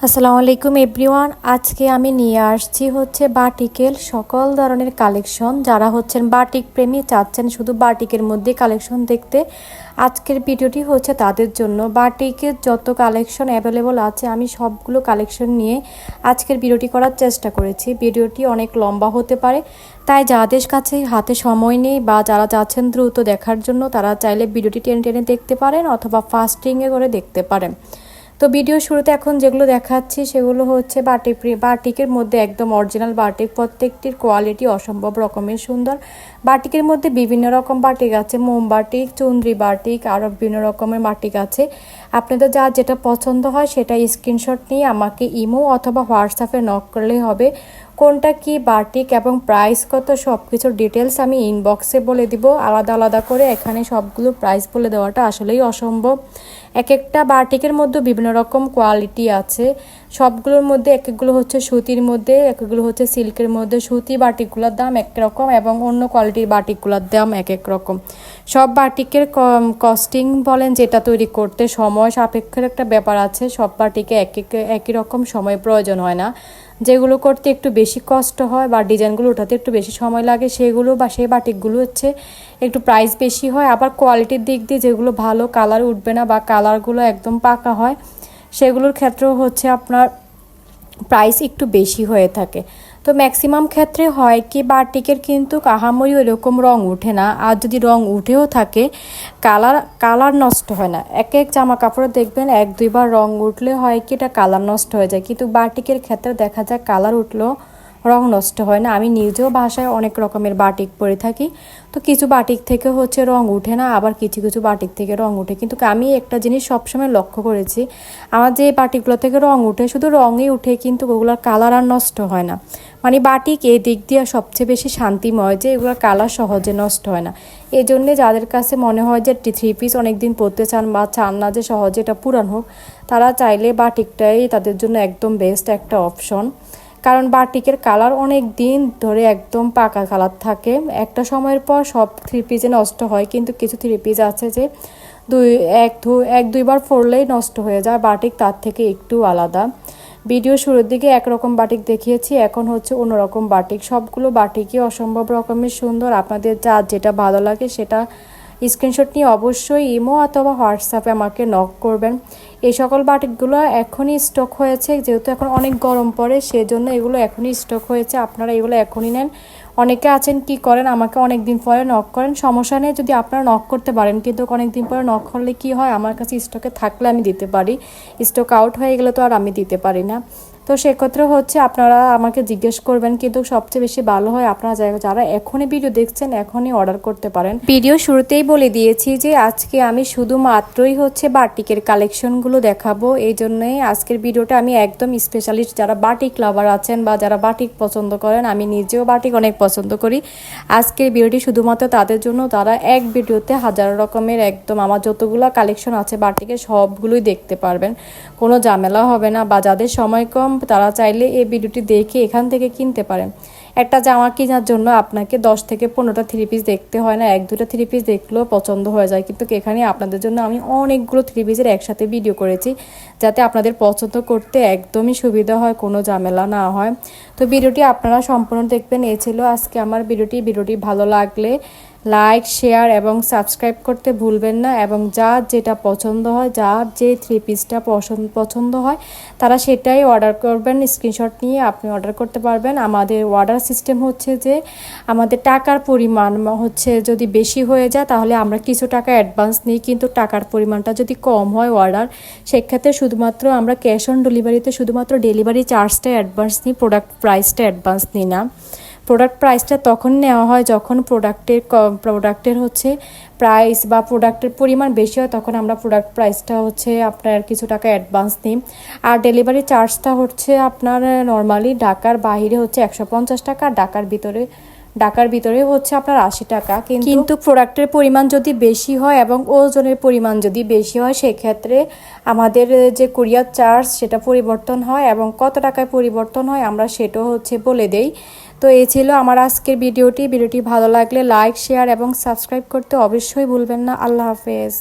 আসসালামু আলাইকুম এভরিওয়ান। আজকে আমি নিয়ে আসছি বাটিকের সকল ধরনের কালেকশন। যারা বাটিক প্রেমী চাচ্ছেন শুধু বাটিকের মধ্যে কালেকশন দেখতে, আজকের ভিডিওটি তাদের জন্য। বাটিকের যত কালেকশন অ্যাভেলেবল আছে আমি সবগুলো কালেকশন নিয়ে আজকের ভিডিওটি করার চেষ্টা করেছি। ভিডিওটি অনেক লম্বা হতে পারে, তাই যাদের কাছে হাতে সময় নেই বা যারা চাচ্ছেন দ্রুত দেখার জন্য তারা চাইলে ভিডিওটি টেনে টেনে দেখতে পারেন অথবা ফাস্টিংয়ে করে দেখতে পারেন। তো ভিডিও শুরুতে এখন যেগুলো দেখাচ্ছি সেগুলো বাটিকের মধ্যে একদম অরিজিনাল বাটিক। প্রত্যেকটির কোয়ালিটি অসম্ভব রকমের সুন্দর। বাটিকের মধ্যে বিভিন্ন রকম বাটিক আছে, মোম বাটিক, চুনরি বাটিক, আরও বিভিন্ন রকমের বাটিক আছে। আপনাদের যা যেটা পছন্দ হয় সেটা স্ক্রিনশট নিয়ে আমাকে ইমো অথবা হোয়াটসঅ্যাপে নক করলেই হবে। কোনটা কি বাটিক এবং প্রাইস কত সব কিছুর ডিটেলস আমি ইনবক্সে বলে দিব। আলাদা আলাদা করে এখানে সবগুলো প্রাইস বলে দেওয়াটা আসলেই অসম্ভব। এক একটা বাটিকের মধ্যে বিভিন্ন রকম কোয়ালিটি আছে। সবগুলোর মধ্যে এক একগুলো সুতির মধ্যে, এক একগুলো সিল্কের মধ্যে। সুতি বাটিকগুলোর দাম এক রকম এবং অন্য কোয়ালিটির বাটিকগুলোর দাম এক এক রকম। সব বাটিকের কস্টিং বলেন যেটা তৈরি করতে সময় সাপেক্ষের একটা ব্যাপার আছে। সব বাটিকে একই রকম সময় প্রয়োজন হয় না। যেগুলো করতে একটু বেশি কষ্ট হয় বা ডিজাইনগুলো ওঠাতে একটু বেশি সময় লাগে সেগুলো বা সেই বাটিকগুলো একটু প্রাইস বেশি হয়। আবার কোয়ালিটির দিক দিয়ে যেগুলো ভালো কালার উঠবে না বা কালারগুলো একদম পাকা হয় সেগুলোর ক্ষেত্রেও আপনার প্রাইস একটু বেশি হয়ে থাকে। তো ম্যাক্সিমাম ক্ষেত্রে হয় কি বাটিকের কিন্তু আহামরি এরকম রং উঠে না, আর যদি রং উঠেও থাকে কালার নষ্ট হয় না। এক এক জামা কাপড়ে দেখবেন এক দুইবার রং উঠলে হয় কি এটা কালার নষ্ট হয়ে যায়, কিন্তু বাটিকের ক্ষেত্রে দেখা যায় কালার উঠলেও রং নষ্ট হয় না। আমি নিজেও বাসায় অনেক রকমের বাটিক পরে থাকি, তো কিছু বাটিক থেকে রং উঠে না, আবার কিছু কিছু বাটিক থেকে রং উঠে। কিন্তু আমি একটা জিনিস সবসময় লক্ষ্য করেছি, আমার যে বাটিকগুলো থেকে রং উঠে শুধু রঙই উঠে, কিন্তু ওগুলোর কালার আর নষ্ট হয় না। মানে বাটিক এই দিক দিয়ে সবচেয়ে বেশি শান্তিময় যে এগুলোর কালার সহজে নষ্ট হয় না। এই জন্যে যাদের কাছে মনে হয় যে থ্রি পিস অনেকদিন পরতে চান বা চান না যে সহজে এটা পুরান হোক, তারা চাইলে বাটিকটাই তাদের জন্য একদম বেস্ট একটা অপশন। কারণ বাটিকের কালার অনেক দিন ধরে একদম পাকা কালার থাকে। একটা সময়ের পর সব থ্রি পিসে নষ্ট হয়, কিন্তু কিছু থ্রি পিস আছে যে এক দুইবার পরলেই নষ্ট হয়ে যায়। বাটিক তার থেকে একটু আলাদা। ভিডিও শুরুর দিকে একরকম বাটিক দেখিয়েছি, এখন অন্যরকম বাটিক। সবগুলো বাটিকই অসম্ভব রকমের সুন্দর। আপনাদের যেটা ভালো লাগে সেটা স্ক্রিনশট নিয়ে অবশ্যই ইমো অথবা হোয়াটসঅ্যাপে আমাকে নক করবেন। এই সকল বাটিকগুলো এখনই স্টক হয়েছে, যেহেতু এখন অনেক গরম পড়ে সেজন্য এগুলো এখনই স্টক হয়েছে। আপনারা এগুলো এখনই নেন। অনেকে আছেন কি করেন, আমাকে অনেক দিন পরে নক করেন, সমস্যা নেই যদি আপনারা নক করতে পারেন, কিন্তু অনেক দিন পরে নক করলে কি হয়, আমার কাছে স্টকে থাকলে আমি দিতে পারি, স্টক আউট হয়ে গেলে তো আর আমি দিতে পারি না। তো সেক্ষেত্রে আপনারা আমাকে জিজ্ঞেস করবেন, কিন্তু সবচেয়ে বেশি ভালো হয় আপনারা যারা এখনই ভিডিও দেখছেন এখনই অর্ডার করতে পারেন। ভিডিও শুরুতেই বলে দিয়েছি যে আজকে আমি শুধুমাত্রই বাটিকের কালেকশনগুলো দেখাবো। এই জন্যই আজকের ভিডিওটা আমি একদম স্পেশালিস্ট যারা বাটিক লাভার আছেন বা যারা বাটিক পছন্দ করেন, আমি নিজেও বাটিক অনেক পছন্দ করি। আজকের ভিডিওটি শুধুমাত্র তাদের জন্য, তারা এক ভিডিওতে হাজার রকমের একদম আমার যতগুলো কালেকশন আছে বাটিকের সবগুলোই দেখতে পারবেন, কোনো ঝামেলা হবে না। বা যাদের সময় কম তারা চাইলে এই ভিডিওটি দেখে এখান থেকে কিনতে পারেন। একটা জামা কেনার জন্য আপনাকে 10 থেকে 15টা থ্রি পিস দেখতে হয় না, এক দুটা থ্রি পিস দেখলেও পছন্দ হয়ে যায়। কিন্তু এখানে আপনাদের জন্য আমি অনেকগুলো থ্রি পিসের একসাথে ভিডিও করেছি, যাতে আপনাদের পছন্দ করতে একদমই সুবিধা হয়, কোনো ঝামেলা না হয়। তো ভিডিওটি আপনারা সম্পূর্ণ দেখবেন। এই ছিল আজকে আমার ভিডিওটি ভালো লাগলে লাইক, শেয়ার এবং সাবস্ক্রাইব করতে ভুলবেন না। এবং যার যেটা পছন্দ হয়, যার যে থ্রি পিসটা পছন্দ হয় তারা সেটাই অর্ডার করবেন। স্ক্রিনশট নিয়ে আপনি অর্ডার করতে পারবেন। আমাদের অর্ডার সিস্টেম যে আমাদের টাকার পরিমাণ যদি বেশি হয়ে যায় তাহলে আমরা কিছু টাকা অ্যাডভান্স নিই, কিন্তু টাকার পরিমাণটা যদি কম হয় অর্ডার, সেক্ষেত্রে শুধুমাত্র আমরা ক্যাশ অন ডেলিভারিতে শুধুমাত্র ডেলিভারি চার্জটা অ্যাডভান্স নিই, প্রোডাক্ট প্রাইসটা অ্যাডভান্স নিই না। প্রোডাক্ট প্রাইসটা তখন নেওয়া হয় যখন প্রোডাক্টের প্রাইস বা প্রোডাক্টের পরিমাণ বেশি হয়, তখন আমরা প্রোডাক্ট প্রাইসটা আপনার কিছু টাকা অ্যাডভান্স নিই। আর ডেলিভারি চার্জটা আপনার নর্মালি ঢাকার বাইরে 150 টাকা, ঢাকার ভিতরে আপনার 80 টাকা। কিন্তু প্রোডাক্টের পরিমাণ যদি বেশি হয় এবং ওজনের পরিমাণ যদি বেশি হয় সেক্ষেত্রে আমাদের যে কুরিয়ার চার্জ সেটা পরিবর্তন হয়, এবং কত টাকায় পরিবর্তন হয় আমরা সেটাও বলে দেই। তো এই ছিল আমার আজকের ভিডিওটি ভালো লাগলে লাইক, শেয়ার এবং সাবস্ক্রাইব করতে অবশ্যই ভুলবেন না। আল্লাহ হাফেজ।